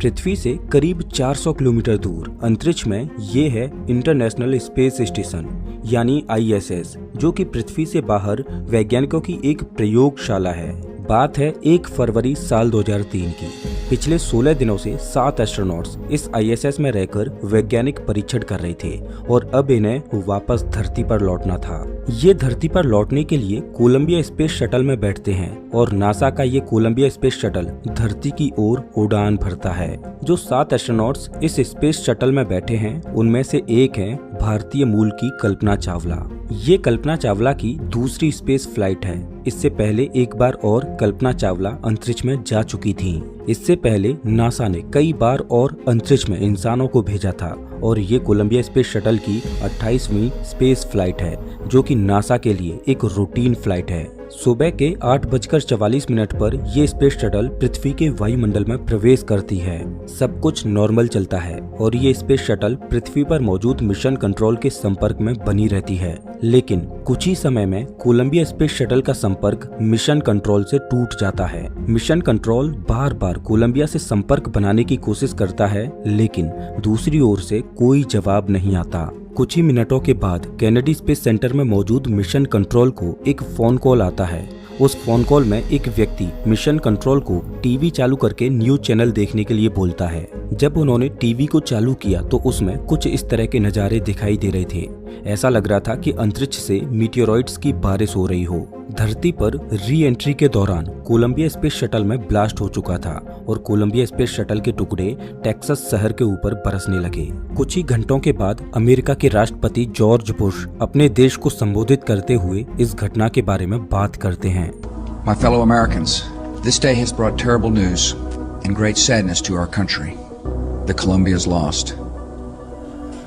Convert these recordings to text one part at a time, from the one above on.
पृथ्वी से करीब 400 किलोमीटर दूर अंतरिक्ष में ये है इंटरनेशनल स्पेस स्टेशन यानी ISS, जो कि पृथ्वी से बाहर वैज्ञानिकों की एक प्रयोगशाला है। बात है 1 फरवरी साल 2003 की। पिछले 16 दिनों से 7 एस्ट्रोनॉट्स इस ISS में रहकर वैज्ञानिक परीक्षण कर रहे थे और अब इन्हें वापस धरती पर लौटना था। ये धरती पर लौटने के लिए कोलंबिया स्पेस शटल में बैठते हैं और नासा का ये कोलंबिया स्पेस शटल धरती की ओर उड़ान भरता है। जो 7 एस्ट्रोनॉट्स इस स्पेस शटल में बैठे हैं उनमें से एक है भारतीय मूल की कल्पना चावला। ये कल्पना चावला की दूसरी स्पेस फ्लाइट है। इससे पहले एक बार और कल्पना चावला अंतरिक्ष में जा चुकी थी। इससे पहले नासा ने कई बार और अंतरिक्ष में इंसानों को भेजा था और ये कोलंबिया स्पेस शटल की 28वीं स्पेस फ्लाइट है, जो कि नासा के लिए एक रूटीन फ्लाइट है। सुबह के 8:44 पर ये स्पेस शटल पृथ्वी के वायुमंडल में प्रवेश करती है। सब कुछ नॉर्मल चलता है और ये स्पेस शटल पृथ्वी पर मौजूद मिशन कंट्रोल के संपर्क में बनी रहती है। लेकिन कुछ ही समय में कोलंबिया स्पेस शटल का संपर्क मिशन कंट्रोल से टूट जाता है। मिशन कंट्रोल बार बार कोलंबिया से संपर्क बनाने की कोशिश करता है, लेकिन दूसरी ओर से कोई जवाब नहीं आता। कुछ ही मिनटों के बाद कैनेडी स्पेस सेंटर में मौजूद मिशन कंट्रोल को एक फोन कॉल आता है। उस फोन कॉल में एक व्यक्ति मिशन कंट्रोल को टीवी चालू करके न्यूज चैनल देखने के लिए बोलता है। जब उन्होंने टीवी को चालू किया तो उसमें कुछ इस तरह के नज़ारे दिखाई दे रहे थे। ऐसा लग रहा था कि अंतरिक्ष से मीटियोरॉइड्स की बारिश हो रही हो। धरती पर री एंट्री के दौरान कोलंबिया स्पेस शटल में ब्लास्ट हो चुका था और कोलंबिया स्पेस शटल के टुकड़े टेक्सास शहर के ऊपर बरसने लगे। कुछ ही घंटों के बाद अमेरिका के राष्ट्रपति जॉर्ज बुश अपने देश को संबोधित करते हुए इस घटना के बारे में बात करते हैं। My fellow Americans, this day has brought terrible news and great sadness to our country. The Columbia is lost.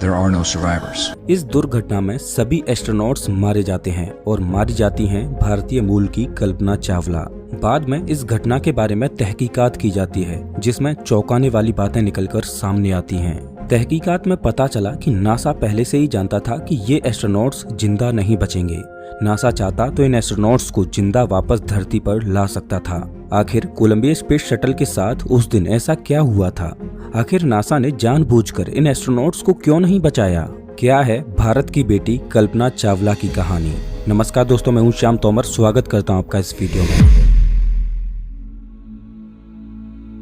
There are no survivors. इस दुर्घटना में सभी एस्ट्रोनॉट्स मारे जाते हैं और मारी जाती हैं भारतीय मूल की कल्पना चावला। बाद में इस घटना के बारे में तहकीकात की जाती है, जिसमें चौंकाने वाली बातें निकलकर सामने आती हैं। तहकीकात में पता चला कि नासा पहले से ही जानता था कि ये एस्ट्रोनॉट्स जिंदा नहीं बचेंगे। नासा चाहता तो इन एस्ट्रोनॉट्स को जिंदा वापस धरती पर ला सकता था। आखिर कोलंबिया स्पेस शटल के साथ उस दिन ऐसा क्या हुआ था? आखिर नासा ने जानबूझकर इन एस्ट्रोनॉट्स को क्यों नहीं बचाया? क्या है भारत की बेटी कल्पना चावला की कहानी? नमस्कार दोस्तों, मैं हूं श्याम तोमर। स्वागत करता हूं आपका इस वीडियो में।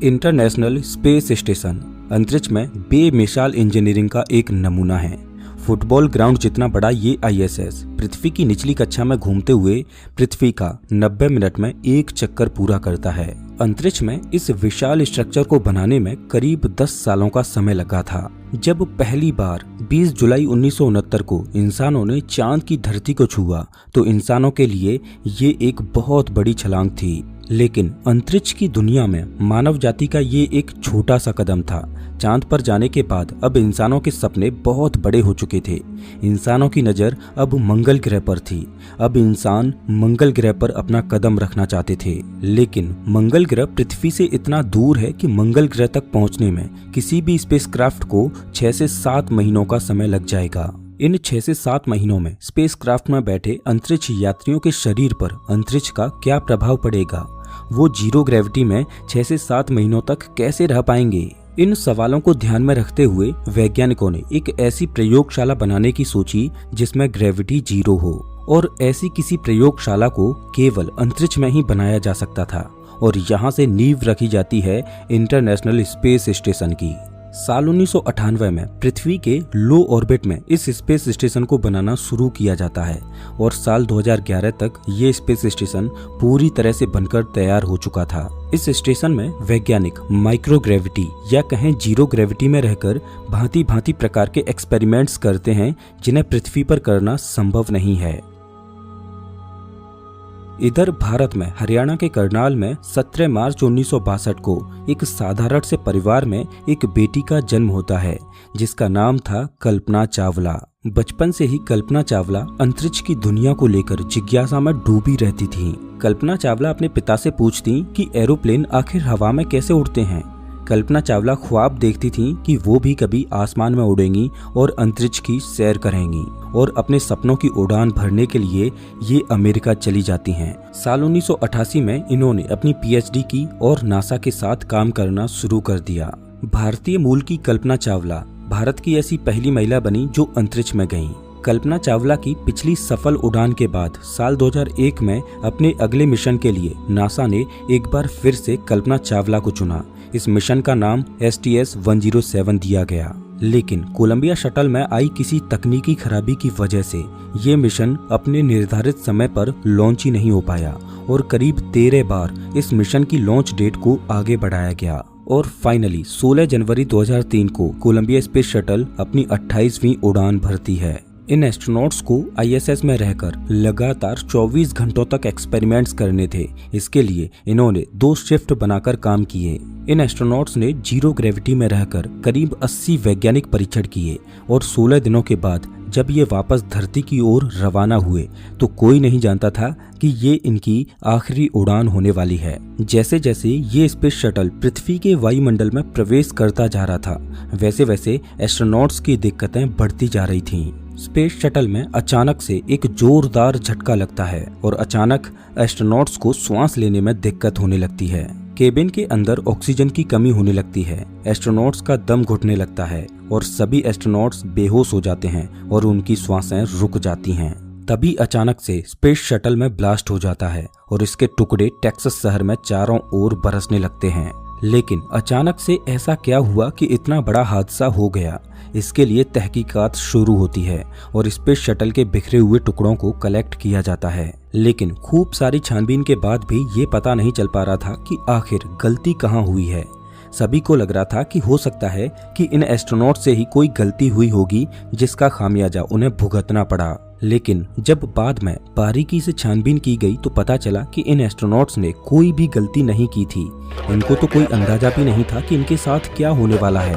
इंटरनेशनल स्पेस स्टेशन अंतरिक्ष में बेमिसाल इंजीनियरिंग का एक नमूना है। फुटबॉल ग्राउंड जितना बड़ा ये ISS पृथ्वी की निचली कक्षा में घूमते हुए पृथ्वी का 90 मिनट में एक चक्कर पूरा करता है। अंतरिक्ष में इस विशाल स्ट्रक्चर को बनाने में करीब 10 सालों का समय लगा था। जब पहली बार 20 जुलाई 1969 को इंसानों ने चांद की धरती को छुआ तो इंसानों के लिए ये एक बहुत बड़ी छलांग थी। लेकिन अंतरिक्ष की दुनिया में मानव जाति का ये एक छोटा सा कदम था। चांद पर जाने के बाद अब इंसानों के सपने बहुत बड़े हो चुके थे। इंसानों की नज़र अब मंगल ग्रह पर थी। अब इंसान मंगल ग्रह पर अपना कदम रखना चाहते थे। लेकिन मंगल ग्रह पृथ्वी से इतना दूर है कि मंगल ग्रह तक पहुंचने में किसी भी स्पेसक्राफ्ट को 6 से 7 महीनों का समय लग जाएगा। इन 6 से 7 महीनों में स्पेसक्राफ्ट में बैठे अंतरिक्ष यात्रियों के शरीर पर अंतरिक्ष का क्या प्रभाव पड़ेगा? वो जीरो ग्रेविटी में 6 से 7 महीनों तक कैसे रह पाएंगे? इन सवालों को ध्यान में रखते हुए वैज्ञानिकों ने एक ऐसी प्रयोगशाला बनाने की सोची जिसमें ग्रेविटी जीरो हो, और ऐसी किसी प्रयोगशाला को केवल अंतरिक्ष में ही बनाया जा सकता था और यहाँ से नींव रखी जाती है इंटरनेशनल स्पेस स्टेशन की। साल 1998 में पृथ्वी के लो ऑर्बिट में इस स्पेस स्टेशन को बनाना शुरू किया जाता है और साल 2011 तक ये स्पेस स्टेशन पूरी तरह से बनकर तैयार हो चुका था। इस स्टेशन में वैज्ञानिक माइक्रोग्रेविटी या कहें जीरो ग्रेविटी में रहकर भांति भांति प्रकार के एक्सपेरिमेंट्स करते हैं जिन्हें पृथ्वी पर करना संभव नहीं है। इधर भारत में हरियाणा के करनाल में 17 मार्च 1962 को एक साधारण से परिवार में एक बेटी का जन्म होता है जिसका नाम था कल्पना चावला। बचपन से ही कल्पना चावला अंतरिक्ष की दुनिया को लेकर जिज्ञासा में डूबी रहती थी। कल्पना चावला अपने पिता से पूछती कि एरोप्लेन आखिर हवा में कैसे उड़ते हैं। कल्पना चावला ख्वाब देखती थीं कि वो भी कभी आसमान में उड़ेंगी और अंतरिक्ष की सैर करेंगी, और अपने सपनों की उड़ान भरने के लिए ये अमेरिका चली जाती हैं। साल 1988 में इन्होंने अपनी PhD की और नासा के साथ काम करना शुरू कर दिया। भारतीय मूल की कल्पना चावला भारत की ऐसी पहली महिला बनी जो अंतरिक्ष में गईं। कल्पना चावला की पिछली सफल उड़ान के बाद साल 2001 में अपने अगले मिशन के लिए नासा ने एक बार फिर से कल्पना चावला को चुना। इस मिशन का नाम STS-107 दिया गया, लेकिन कोलंबिया शटल में आई किसी तकनीकी खराबी की वजह से ये मिशन अपने निर्धारित समय पर लॉन्च ही नहीं हो पाया और करीब 13 बार इस मिशन की लॉन्च डेट को आगे बढ़ाया गया और फाइनली 16 जनवरी 2003 को कोलंबिया स्पेस शटल अपनी 28वीं उड़ान भरती है। इन एस्ट्रोनॉट्स को ISS में रहकर लगातार 24 घंटों तक एक्सपेरिमेंट्स करने थे। इसके लिए इन्होंने 2 शिफ्ट बनाकर काम किए। इन एस्ट्रोनॉट्स ने जीरो ग्रेविटी में रहकर करीब 80 वैज्ञानिक परीक्षण किए और 16 दिनों के बाद जब ये वापस धरती की ओर रवाना हुए तो कोई नहीं जानता था कि ये इनकी आखिरी उड़ान होने वाली है। जैसे जैसे ये स्पेस शटल पृथ्वी के वायुमंडल में प्रवेश करता जा रहा था, वैसे वैसे एस्ट्रोनॉट्स की दिक्कतें बढ़ती जा रही थीं। स्पेस शटल में अचानक से एक जोरदार झटका लगता है और अचानक एस्ट्रोनॉट्स को सांस लेने में दिक्कत होने लगती है। केबिन के अंदर ऑक्सीजन की कमी होने लगती है, एस्ट्रोनॉट्स का दम घुटने लगता है और सभी एस्ट्रोनॉट्स बेहोश हो जाते हैं और उनकी सांसें रुक जाती हैं। तभी अचानक से स्पेस शटल में ब्लास्ट हो जाता है और इसके टुकड़े टेक्सास शहर में चारों ओर बरसने लगते हैं। लेकिन अचानक से ऐसा क्या हुआ कि इतना बड़ा हादसा हो गया? इसके लिए तहकीकात शुरू होती है और स्पेस शटल के बिखरे हुए टुकड़ों को कलेक्ट किया जाता है। लेकिन खूब सारी छानबीन के बाद भी ये पता नहीं चल पा रहा था कि आखिर गलती कहाँ हुई है। सभी को लग रहा था कि हो सकता है कि इन एस्ट्रोनॉट से ही कोई गलती हुई होगी जिसका खामियाजा उन्हें भुगतना पड़ा। लेकिन जब बाद में बारीकी से छानबीन की गई तो पता चला कि इन एस्ट्रोनॉट्स ने कोई भी गलती नहीं की थी। इनको तो कोई अंदाजा भी नहीं था कि इनके साथ क्या होने वाला है।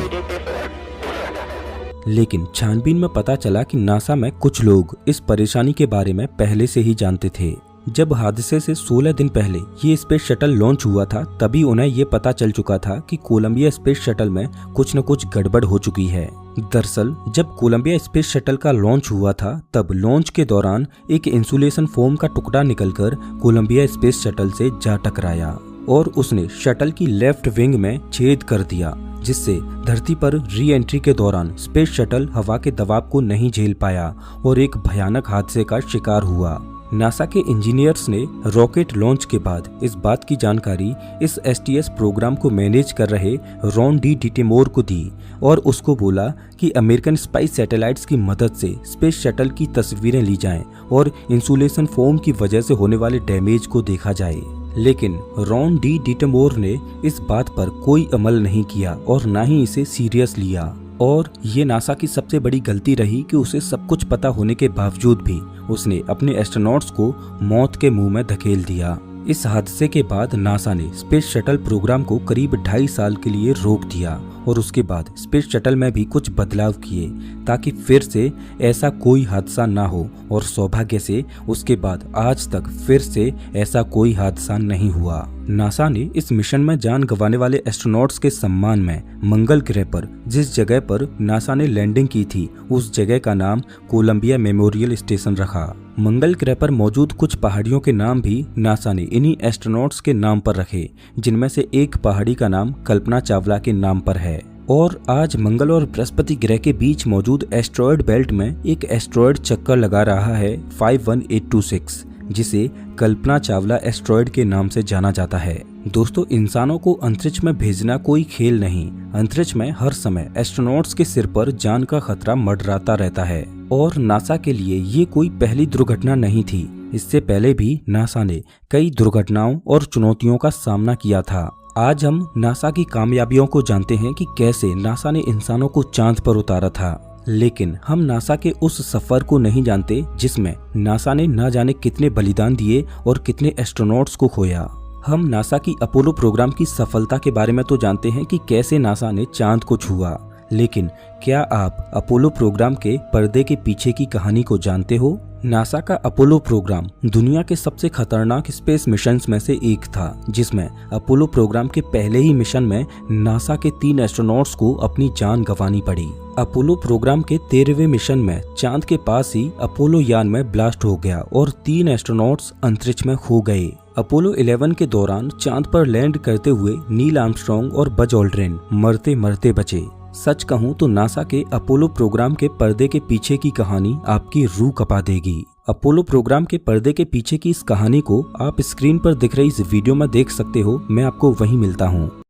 लेकिन छानबीन में पता चला कि नासा में कुछ लोग इस परेशानी के बारे में पहले से ही जानते थे। जब हादसे से 16 दिन पहले ये स्पेस शटल लॉन्च हुआ था तभी उन्हें ये पता चल चुका था कि कोलंबिया स्पेस शटल में कुछ न कुछ गड़बड़ हो चुकी है। दरअसल जब कोलंबिया स्पेस शटल का लॉन्च हुआ था तब लॉन्च के दौरान एक इंसुलेशन फोम का टुकड़ा निकलकर कोलंबिया स्पेस शटल से जा टकराया और उसने शटल की लेफ्ट विंग में छेद कर दिया, जिससे धरती पर री एंट्री के दौरान स्पेस शटल हवा के दबाव को नहीं झेल पाया और एक भयानक हादसे का शिकार हुआ। नासा के इंजीनियर्स ने रॉकेट लॉन्च के बाद इस बात की जानकारी इस STS प्रोग्राम को मैनेज कर रहे रॉन डी डिटेमोर को दी और उसको बोला कि अमेरिकन स्पाइस सैटेलाइट्स की मदद से स्पेस शटल की तस्वीरें ली जाएं और इंसुलेशन फोम की वजह से होने वाले डैमेज को देखा जाए। लेकिन रॉन डी डिटेमोर ने इस बात पर कोई अमल नहीं किया और ना ही इसे सीरियस लिया और ये नासा की सबसे बड़ी गलती रही कि उसे सब कुछ पता होने के बावजूद भी उसने अपने एस्ट्रोनॉट्स को मौत के मुंह में धकेल दिया। इस हादसे के बाद नासा ने स्पेस शटल प्रोग्राम को करीब 2.5 साल के लिए रोक दिया और उसके बाद स्पेस शटल में भी कुछ बदलाव किए ताकि फिर से ऐसा कोई हादसा ना हो और सौभाग्य से उसके बाद आज तक फिर से ऐसा कोई हादसा नहीं हुआ। नासा ने इस मिशन में जान गंवाने वाले एस्ट्रोनॉट्स के सम्मान में मंगल ग्रह पर जिस जगह पर नासा ने लैंडिंग की थी उस जगह का नाम कोलंबिया मेमोरियल स्टेशन रखा। मंगल ग्रह पर मौजूद कुछ पहाड़ियों के नाम भी नासा ने इन्हीं एस्ट्रोनॉट्स के नाम पर रखे, जिनमें से एक पहाड़ी का नाम कल्पना चावला के नाम पर है। और आज मंगल और बृहस्पति ग्रह के बीच मौजूद एस्ट्रॉयड बेल्ट में एक एस्ट्रॉयड चक्कर लगा रहा है 51826, जिसे कल्पना चावला एस्ट्रॉयड के नाम से जाना जाता है। दोस्तों, इंसानों को अंतरिक्ष में भेजना कोई खेल नहीं। अंतरिक्ष में हर समय एस्ट्रोनॉट्स के सिर पर जान का खतरा मंडराता रहता है और नासा के लिए ये कोई पहली दुर्घटना नहीं थी। इससे पहले भी नासा ने कई दुर्घटनाओं और चुनौतियों का सामना किया था। आज हम नासा की कामयाबियों को जानते हैं कि कैसे नासा ने इंसानों को चांद पर उतारा था, लेकिन हम नासा के उस सफर को नहीं जानते जिसमें नासा ने ना जाने कितने बलिदान दिए और कितने एस्ट्रोनॉट्स को खोया। हम नासा की अपोलो प्रोग्राम की सफलता के बारे में तो जानते हैं कि कैसे नासा ने चांद को छुआ, लेकिन क्या आप अपोलो प्रोग्राम के पर्दे के पीछे की कहानी को जानते हो? नासा का अपोलो प्रोग्राम दुनिया के सबसे खतरनाक स्पेस मिशंस में से एक था, जिसमें अपोलो प्रोग्राम के पहले ही मिशन में नासा के 3 एस्ट्रोनॉट्स को अपनी जान गंवानी पड़ी। अपोलो प्रोग्राम के 13वें मिशन में चांद के पास ही अपोलो यान में ब्लास्ट हो गया और 3 एस्ट्रोनॉट्स अंतरिक्ष में खो गए। अपोलो 11 के दौरान चांद पर लैंड करते हुए नील आर्मस्ट्रॉन्ग और बज ऑल्ड्रिन मरते मरते बचे। सच कहूं तो नासा के अपोलो प्रोग्राम के पर्दे के पीछे की कहानी आपकी रूह कपा देगी। अपोलो प्रोग्राम के पर्दे के पीछे की इस कहानी को आप स्क्रीन पर दिख रही इस वीडियो में देख सकते हो। मैं आपको वहीं मिलता हूं।